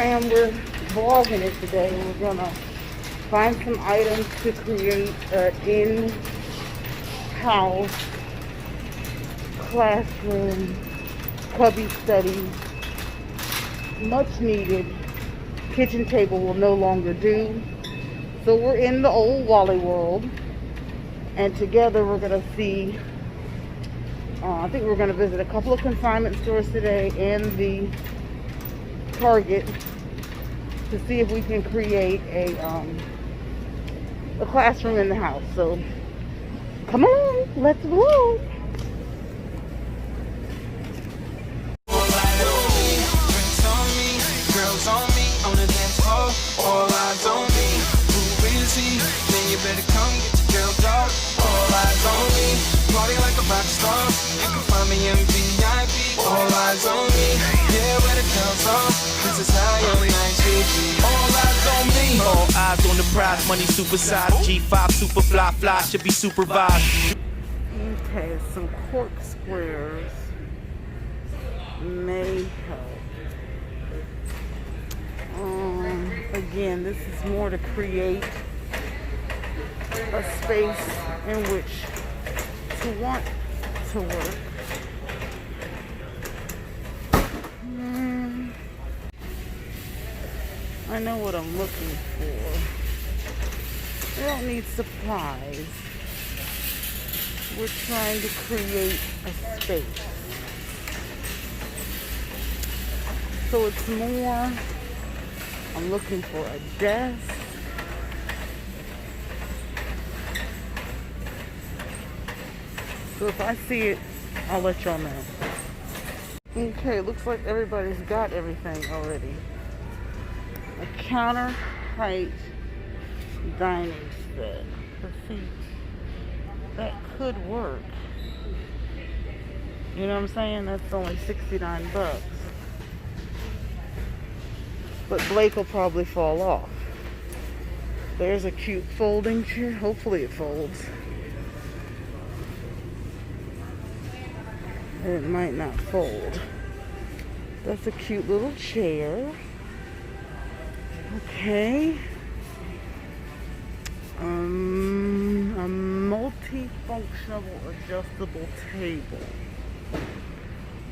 fam, we're vlogging it today. We're gonna find some items to create an in-house classroom, cubby study. Much needed. Kitchen table will no longer do. So we're in the old Wally world, and together we're gonna see. I think we're gonna visit a couple of consignment stores today and the Target to see if we can create a classroom in the house. So come on, let's vlog. Girls on me, on the dance floor, all eyes on me. Who is he? Then you better come get your girl dog. All eyes on me, party like a rock star. You can find me in VIP. All eyes on me, yeah, where the girls are. This is how your night should be. All eyes on me, all eyes on the prize. Money supersized, G5 super fly, fly should be supervised. Okay, some cork squares may help. Again, this is more to create a space in which to want to work. I know what I'm looking for. We don't need supplies. We're trying to create a space. So it's more, I'm looking for a desk. So if I see it, I'll let y'all know. Okay, looks like everybody's got everything already. A counter height dining set. Let's see. That could work. You know what I'm saying? That's only 69 bucks. But Blake will probably fall off. There's a cute folding chair. Hopefully it folds. It might not fold. That's a cute little chair. Okay. A multifunctional adjustable table.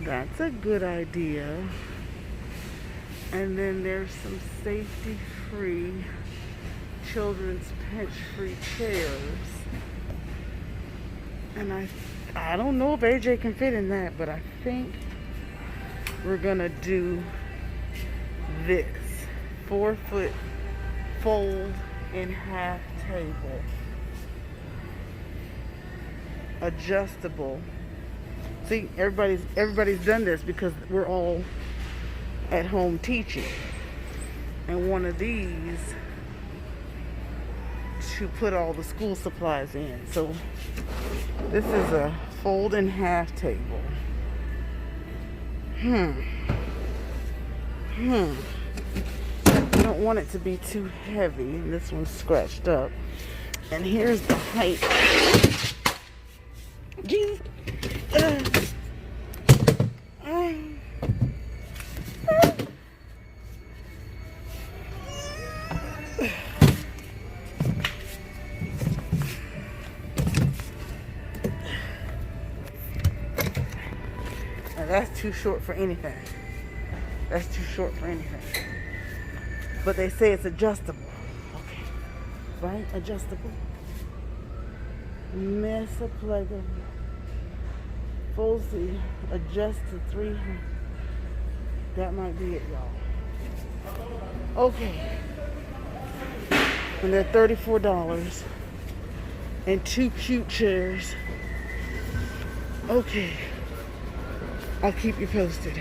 That's a good idea. And then there's some safety-free, children's pinch-free chairs. And I don't know if AJ can fit in that, but I think we're gonna do this 4-foot fold in half table, adjustable. See, everybody's done this because we're all at home teaching, and one of these to put all the school supplies in. So this is a fold in half table. I don't want it to be too heavy. This one's scratched up. And here's the height. Jesus. That's too short for anything. That's too short for anything. But they say it's adjustable. Okay. Right? Adjustable. Mesa plugin. Fulsy. Adjust to 300. That might be it, y'all. Okay. And they're $34. And 2 cute chairs. Okay. I'll keep you posted.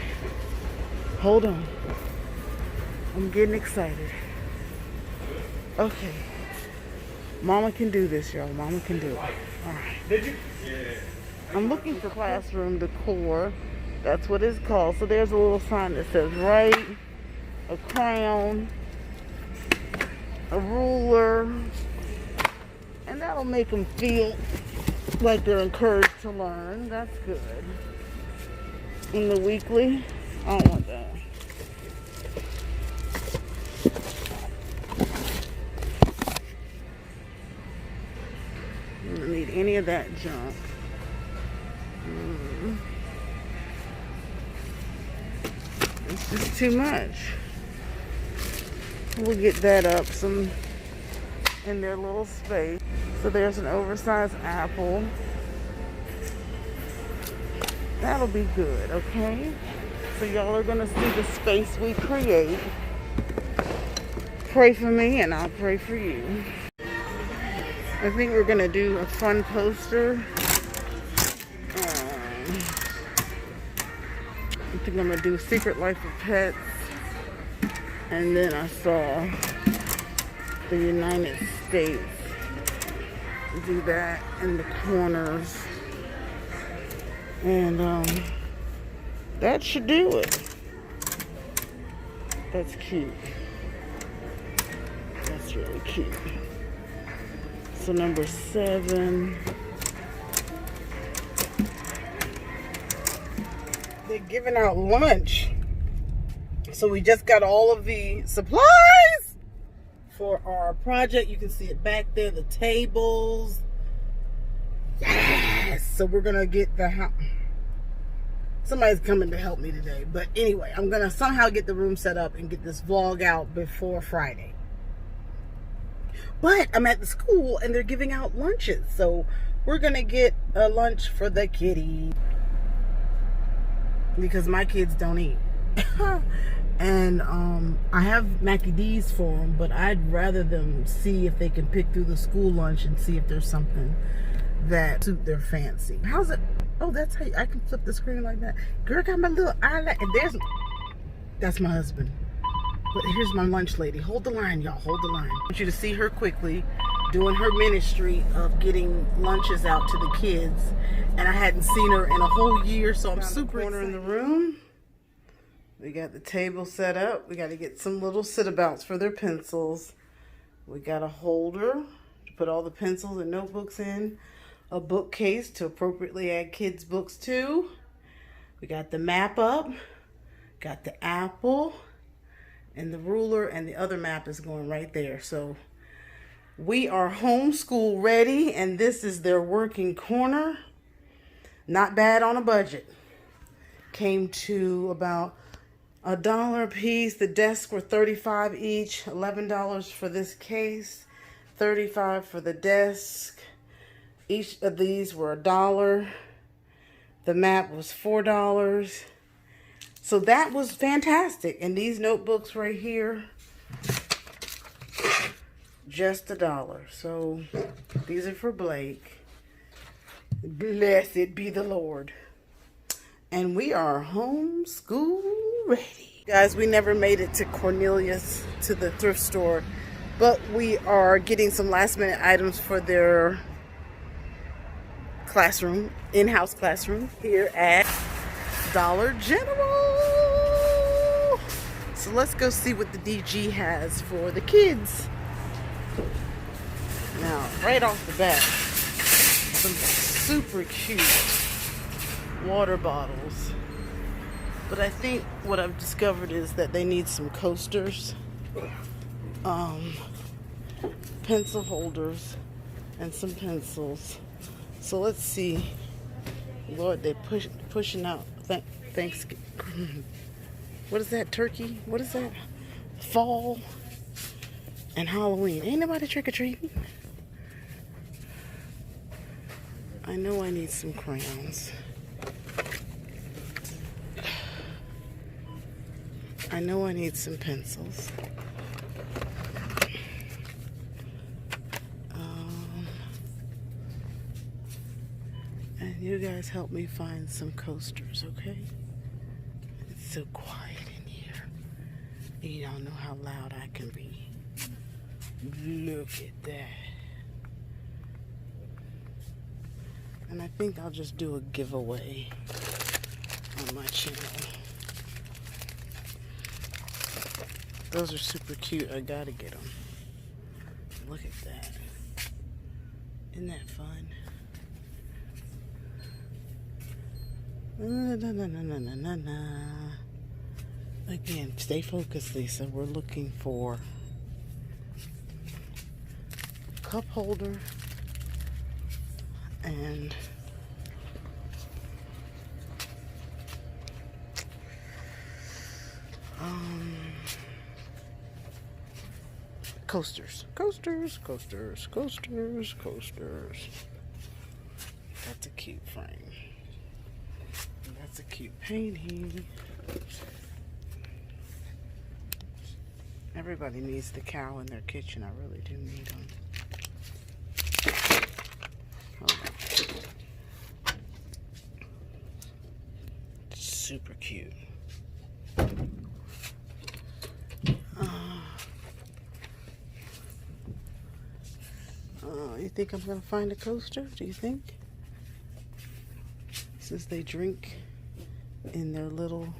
Hold on. I'm getting excited. Okay. Mama can do this, y'all. Mama can do it. Alright. Did you? Yeah. I'm looking for classroom decor. That's what it's called. So there's a little sign that says write, a crown, a ruler, and that'll make them feel like they're encouraged to learn. That's good. In the weekly, I don't want that. of that junk. It's just too much. We'll get that up some in their little space. So there's an oversized apple. That'll be good, okay? So y'all are gonna see the space we create. Pray for me and I'll pray for you. I think we're gonna do a fun poster. I think I'm gonna do Secret Life of Pets. And then I saw the United States. Do that in the corners. And that should do it. That's cute. That's really cute. So number 7. They're giving out lunch. So we just got all of the supplies for our project. You can see it back there, the tables. Yes! So we're gonna get the somebody's coming to help me today. But anyway, I'm gonna somehow get the room set up and get this vlog out before Friday. But I'm at the school and they're giving out lunches. So we're gonna get a lunch for the kitty. Because my kids don't eat. And I have Mackie D's for them, but I'd rather them see if they can pick through the school lunch and see if there's something that suit their fancy. How's it? Oh, that's how I can flip the screen like that. Girl, got my little eyelash. And that's my husband. But here's my lunch lady. Hold the line, y'all. Hold the line. I want you to see her quickly doing her ministry of getting lunches out to the kids. And I hadn't seen her in a whole year, so I'm super excited. In the room. We got the table set up. We got to get some little sit-abouts for their pencils. We got a holder to put all the pencils and notebooks in. A bookcase to appropriately add kids' books to. We got the map up. Got the apple. And the ruler, and the other map is going right there. So we are homeschool ready, and this is their working corner. Not bad on a budget. Came to about $1 a piece. The desks were $35 each. $11 for this case. $35 for the desk. Each of these were $1. The map was $4. So that was fantastic. And these notebooks right here, just $1. So these are for Blake. Blessed be the Lord. And we are homeschool ready. Guys, we never made it to Cornelius, to the thrift store, but we are getting some last minute items for their classroom, in-house classroom here at Dollar General. So let's go see what the DG has for the kids. Now, right off the bat, some super cute water bottles. But I think what I've discovered is that they need some coasters, pencil holders, and some pencils. So let's see. Lord, they're pushing out Thanksgiving. What is that? Turkey? What is that? Fall and Halloween. Ain't nobody trick-or-treating. I know I need some crayons. I know I need some pencils. And you guys help me find some coasters, okay? It's so quiet in here. You don't know how loud I can be. Look at that. And I think I'll just do a giveaway on my channel. Those are super cute. I gotta get them. Look at that. Isn't that fun? Again, stay focused, Lisa. We're looking for a cup holder and coasters. That's a cute frame. That's a cute painting. Everybody needs the cow in their kitchen. I really do need them. Hold on. Super cute. You think I'm gonna find a coaster? Do you think? Since they drink in their little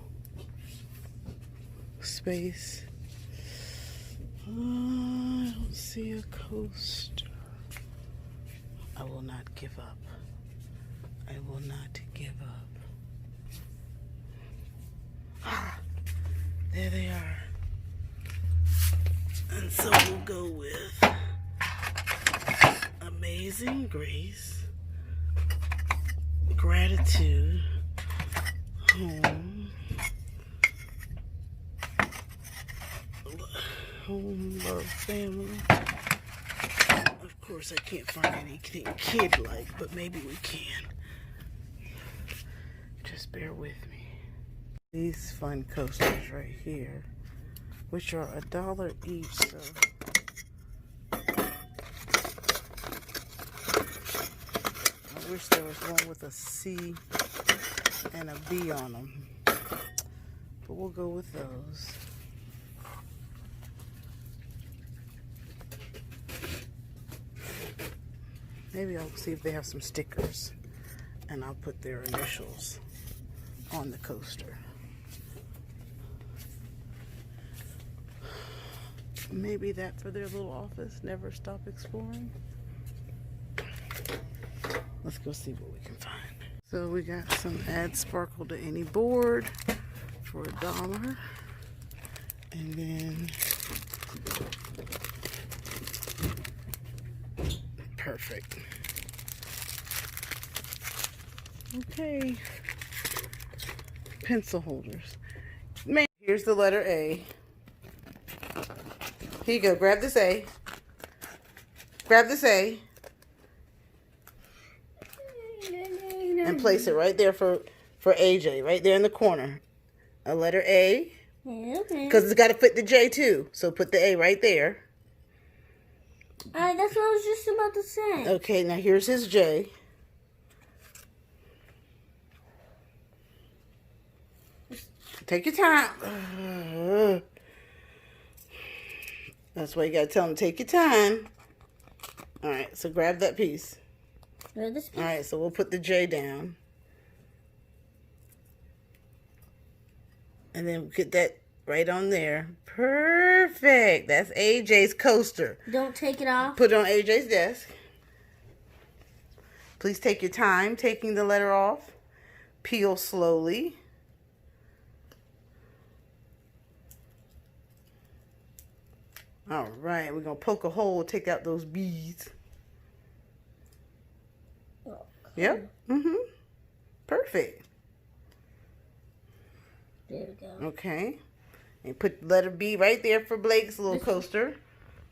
space. I don't see a coaster. I will not give up. I will not give up. Ah, there they are. And so we'll go with Amazing Grace, Gratitude, Home, Love, Family. Of course, I can't find anything kid-like, but maybe we can. Just bear with me. These fun coasters right here, which are $1 each, so I wish there was one with a C and a B on them, but we'll go with those. Maybe I'll see if they have some stickers and I'll put their initials on the coaster. Maybe that for their little office, never stop exploring. Let's go see what we can find. So we got some add sparkle to any board for $1. And then perfect. Okay. Pencil holders. Man, here's the letter A. Here you go. Grab this A. Grab this A. And place it right there for AJ. Right there in the corner. A letter A. Okay. Because it's got to fit the J too. So put the A right there. That's what I was just about to say. Okay, now here's his J. Take your time. That's why you gotta tell him to take your time. Alright, so grab that piece. Alright, so we'll put the J down. And then get that right on there. Perfect. That's AJ's coaster. Don't take it off. Put it on AJ's desk. Please take your time taking the letter off. Peel slowly. All right, we're going to poke a hole, take out those beads. Okay. Yep. Perfect. There we go. Okay. And put letter B right there for Blake's little coaster.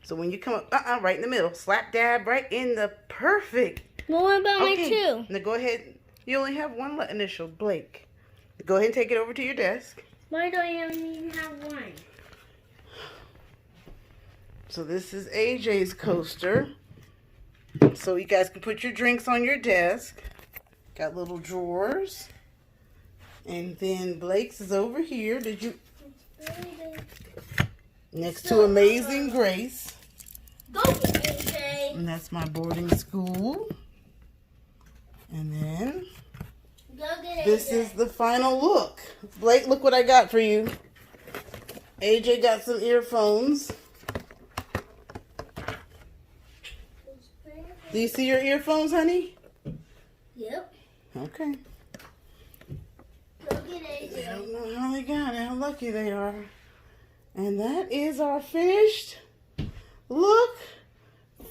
So when you come up, right in the middle. Slap dab right in the perfect. Well, what about my two? Now go ahead. You only have one initial, Blake. Go ahead and take it over to your desk. Why do I only have one? So this is AJ's coaster. So you guys can put your drinks on your desk. Got little drawers. And then Blake's is over here. Did you? Next to Amazing Grace. Go, AJ. And that's my boarding school. And then Go get this AJ. is the final look. Blake, look what I got for you. AJ got some earphones. Do you see your earphones, honey? Yep. Okay. Go get AJ. I don't know how they got it, how lucky they are. And that is our finished look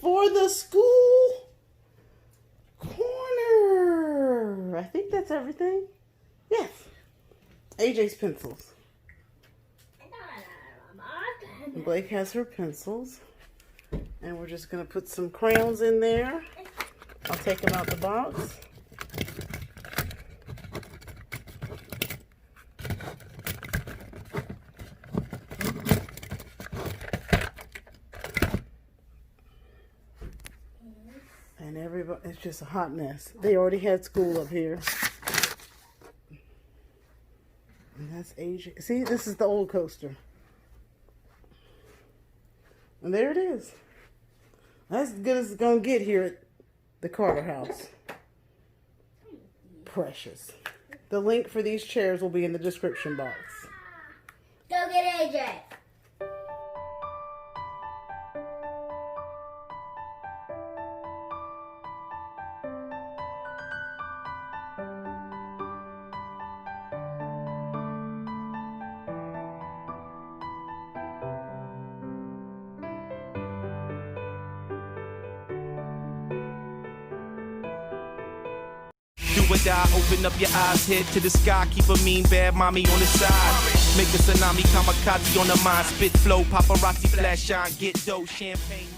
for the school corner. I think that's everything. Yes. AJ's pencils. Blake has her pencils. And we're just going to put some crayons in there. I'll take them out the box. And everybody, it's just a hot mess. They already had school up here. And that's AJ. See, this is the old coaster. And there it is. That's as good as it's going to get here at the Carter house. Precious. The link for these chairs will be in the description box. Go get AJ. Do or die, open up your eyes, head to the sky, keep a mean bad mommy on the side. Make a tsunami, kamikaze on the mind, spit flow, paparazzi, flash shine, get dough, champagne.